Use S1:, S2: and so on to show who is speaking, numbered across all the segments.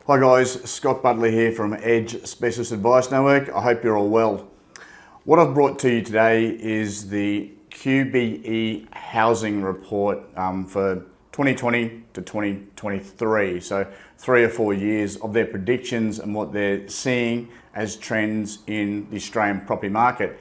S1: Hi guys, Scott Butler here from Edge Specialist Advice Network. I hope you're all well. What I've brought to you today is the QBE Housing Report for 2020 to 2023. So 3 or 4 years of their predictions and what they're seeing as trends in the Australian property market.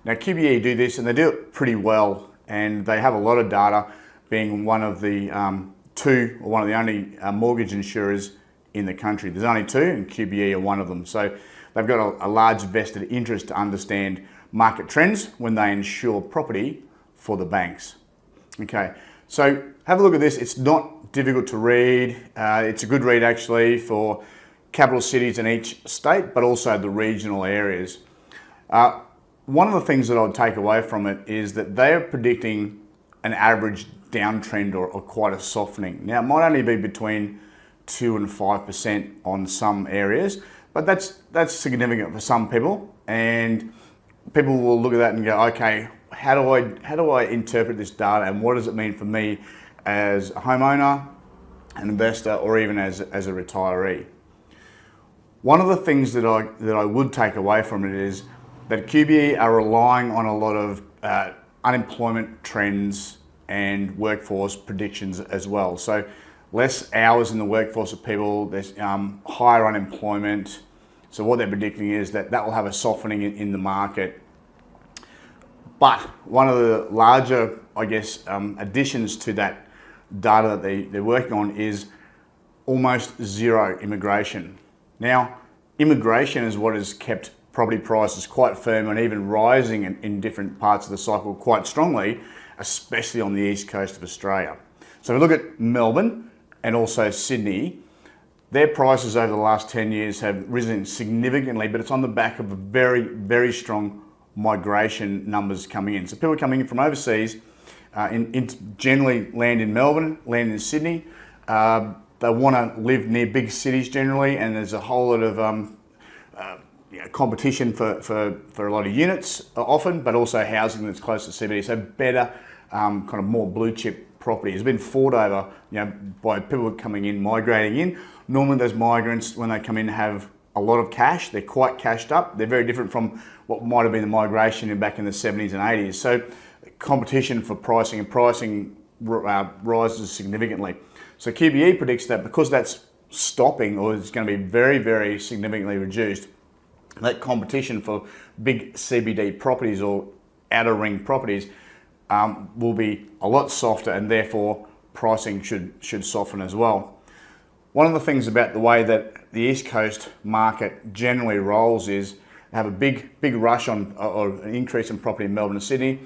S1: Now QBE do this and they do it pretty well, and they have a lot of data, being one of the one of the only mortgage insurers in the country. There's only two, and QBE are one of them. So they've got a large vested interest to understand market trends when they insure property for the banks. Okay, so have a look at this. It's not difficult to read. It's a good read actually for capital cities in each state, but also the regional areas. One of the things that I'd take away from it is that they are predicting an average downtrend or quite a softening. Now, it might only be between 2 and 5% on some areas, but that's significant for some people, and people will look at that and go, okay, how do I interpret this data, and what does it mean for me as a homeowner, an investor, or even as a retiree? One of the things that I would take away from it is that QBE are relying on a lot of unemployment trends and workforce predictions as well. So less hours in the workforce of people, there's higher unemployment. So what they're predicting is that will have a softening in the market. But one of the larger, I guess, additions to that data that they're working on is almost zero immigration. Now, immigration is what has kept property prices quite firm and even rising in different parts of the cycle quite strongly, especially on the east coast of Australia. So if we look at Melbourne and also Sydney, their prices over the last 10 years have risen significantly, but it's on the back of very, very strong migration numbers coming in. So people are coming in from overseas, generally land in Melbourne, land in Sydney. They want to live near big cities generally, and there's a whole lot of competition for a lot of units often, but also housing that's close to CBD. So better, kind of more blue chip property has been fought over, by people coming in, migrating in. Normally those migrants, when they come in, have a lot of cash. They're quite cashed up. They're very different from what might have been the migration back in the 70s and 80s. So competition for pricing rises significantly. So QBE predicts that because that's stopping, or is going to be very, very significantly reduced, that competition for big CBD properties or outer ring properties will be a lot softer, and therefore pricing should soften as well. One of the things about the way that the East Coast market generally rolls is have a big rush on, or an increase in property in Melbourne and Sydney.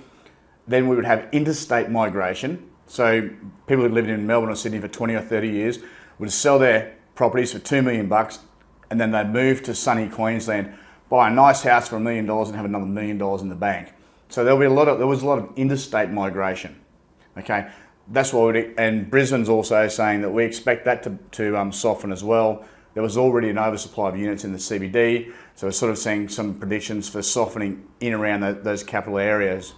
S1: Then we would have interstate migration. So people who lived in Melbourne or Sydney for 20 or 30 years would sell their properties for $2 million, and then they'd move to sunny Queensland, buy a nice house for $1 million and have another $1 million in the bank. So there was a lot of interstate migration. Okay, that's what and Brisbane's also saying that we expect that to soften as well. There was already an oversupply of units in the CBD, so we're sort of seeing some predictions for softening in around those capital areas.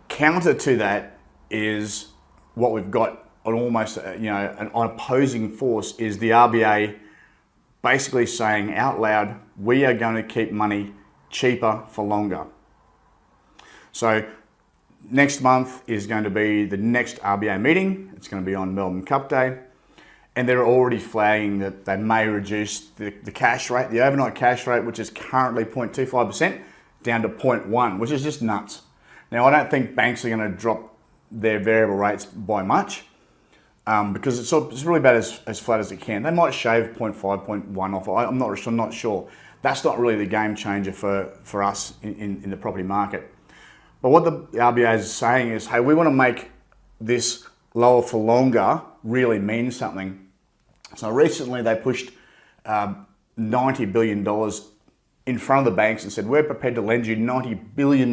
S1: Counter to that is what we've got on almost an opposing force is the RBA basically saying out loud, we are going to keep money cheaper for longer. So next month is going to be the next RBA meeting. It's going to be on Melbourne Cup Day. And they're already flagging that they may reduce the cash rate, the overnight cash rate, which is currently 0.25%, down to 0.1, which is just nuts. Now, I don't think banks are going to drop their variable rates by much because it's really about as flat as it can. They might shave 0.5, 0.1 off. I'm not sure. That's not really the game changer for us in the property market. But what the RBA is saying is, hey, we want to make this lower for longer really mean something. So recently they pushed $90 billion in front of the banks and said, we're prepared to lend you $90 billion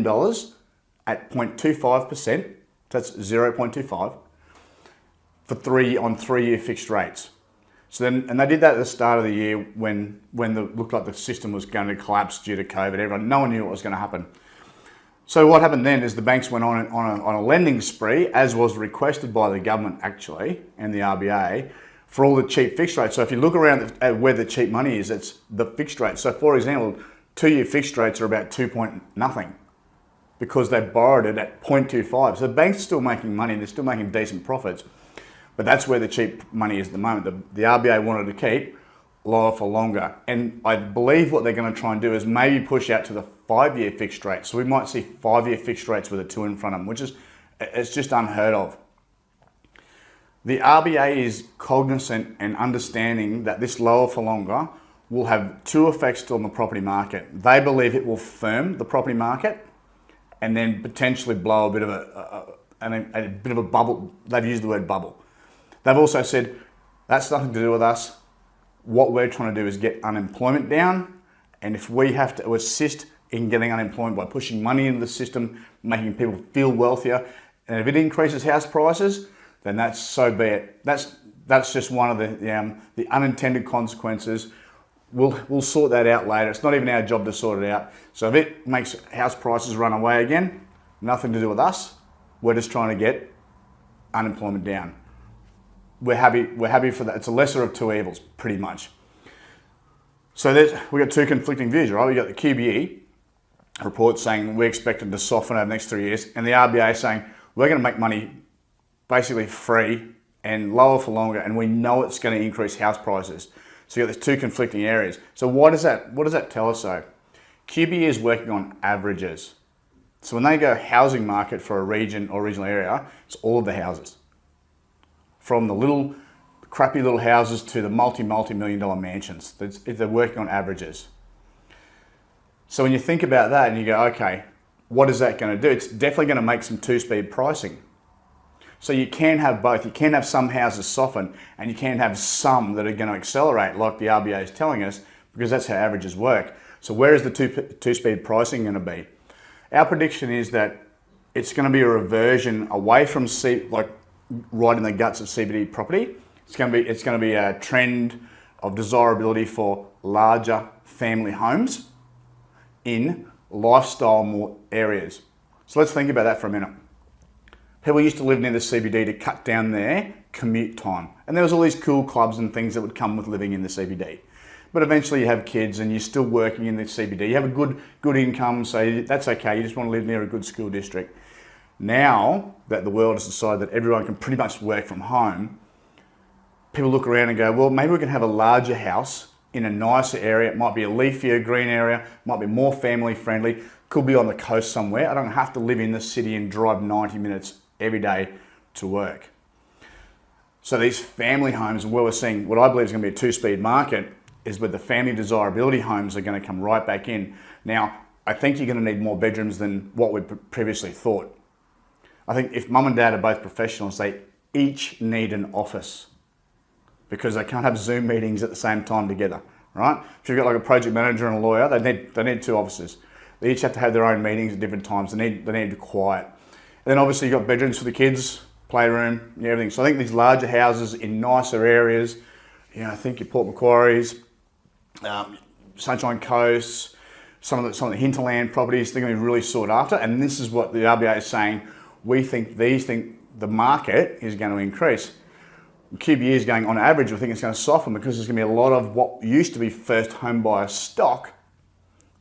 S1: at 0.25%, that's 0.25, on 3-year fixed rates. So then, they did that at the start of the year when it looked like the system was going to collapse due to COVID. No one knew what was going to happen. So what happened then is the banks went on a lending spree, as was requested by the government actually, and the RBA, for all the cheap fixed rates. So if you look around at where the cheap money is, it's the fixed rate. So for example, 2-year fixed rates are about 2 point nothing because they borrowed it at 0.25. So the bank's still making money, they're still making decent profits, but that's where the cheap money is at the moment. The RBA wanted to keep lower for longer. And I believe what they're going to try and do is maybe push out to the 5-year fixed rate. So we might see 5-year fixed rates with a 2 in front of them, which is, it's just unheard of. The RBA is cognizant and understanding that this lower for longer will have 2 effects on the property market. They believe it will firm the property market and then potentially blow a bit of a bubble. They've used the word bubble. They've also said that's nothing to do with us. What we're trying to do is get unemployment down, and if we have to assist in getting unemployment by pushing money into the system, making people feel wealthier, and if it increases house prices, then that's so be it. That's just one of the unintended consequences. We'll sort that out later. It's not even our job to sort it out. So if it makes house prices run away again, nothing to do with us. We're just trying to get unemployment down. We're happy for that. It's a lesser of 2 evils, pretty much. So we've got 2 conflicting views, right? We've got the QBE report saying we expect it to soften over the next 3 years, and the RBA saying we're going to make money basically free and lower for longer, and we know it's going to increase house prices. So you've got these 2 conflicting areas. So what does that tell us though? QBE is working on averages. So when they go housing market for a region or regional area, it's all of the houses. From the little crappy little houses to the multi-million dollar mansions. They're working on averages. So when you think about that and you go, okay, what is that going to do? It's definitely going to make some 2-speed pricing. So you can have both. You can have some houses soften and you can have some that are going to accelerate like the RBA is telling us, because that's how averages work. So where is the two-speed pricing going to be? Our prediction is that it's going to be a reversion away from right in the guts of CBD property. It's going to be a trend of desirability for larger family homes in lifestyle more areas. So let's think about that for a minute. People used to live near the CBD to cut down their commute time. And there was all these cool clubs and things that would come with living in the CBD. But eventually you have kids and you're still working in the CBD. You have a good income, so that's okay. You just want to live near a good school district. Now that the world has decided that everyone can pretty much work from home, people look around and go, well, maybe we can have a larger house in a nicer area. It might be a leafier, green area, might be more family friendly, could be on the coast somewhere. I don't have to live in the city and drive 90 minutes every day to work. So these family homes, where we're seeing what I believe is going to be a 2-speed market, is where the family desirability homes are going to come right back in. Now, I think you're going to need more bedrooms than what we previously thought. I think if mum and dad are both professionals, they each need an office because they can't have Zoom meetings at the same time together, right? If you've got like a project manager and a lawyer, they need 2 offices. They each have to have their own meetings at different times. They need quiet. And then obviously you've got bedrooms for the kids, playroom, everything. So I think these larger houses in nicer areas, I think your Port Macquarie's, Sunshine Coast, some of the hinterland properties, they're going to be really sought after. And this is what the RBA is saying. We think the market is going to increase. QBE is going, on average, we think it's going to soften because there's going to be a lot of what used to be first home buyer stock,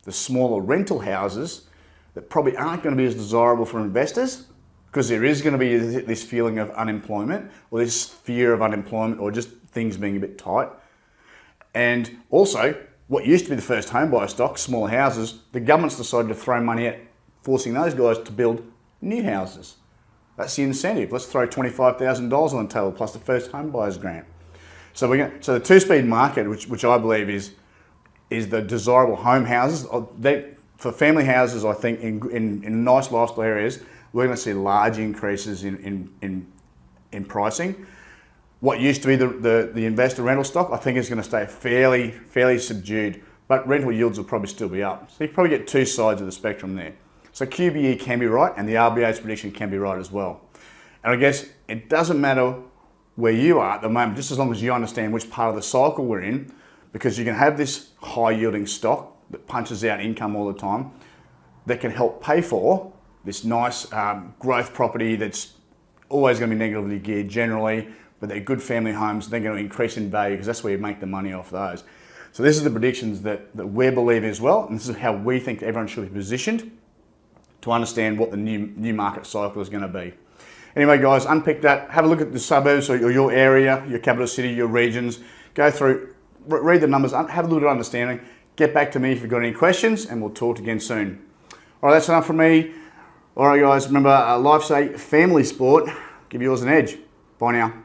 S1: the smaller rental houses, that probably aren't going to be as desirable for investors because there is going to be this feeling of unemployment or this fear of unemployment or just things being a bit tight. And also, what used to be the first home buyer stock, smaller houses, the government's decided to throw money at forcing those guys to build new houses. That's the incentive. Let's throw $25,000 on the table plus the first home buyers grant. So the 2-speed market, which I believe is the desirable home houses. For family houses, I think in nice lifestyle areas, we're going to see large increases in pricing. What used to be the investor rental stock, I think is going to stay fairly subdued, but rental yields will probably still be up. So you probably get 2 sides of the spectrum there. So QBE can be right, and the RBA's prediction can be right as well. And I guess it doesn't matter where you are at the moment, just as long as you understand which part of the cycle we're in, because you can have this high yielding stock that punches out income all the time that can help pay for this nice growth property that's always going to be negatively geared generally, but they're good family homes. They're going to increase in value because that's where you make the money off those. So this is the predictions that we're believing as well, and this is how we think everyone should be positioned to understand what the new market cycle is going to be. Anyway, guys, unpick that. Have a look at the suburbs or your area, your capital city, your regions. Go through, read the numbers, have a little bit of understanding. Get back to me if you've got any questions, and we'll talk again soon. All right, that's enough from me. All right, guys, remember, life's a family sport. Give yours an edge. Bye now.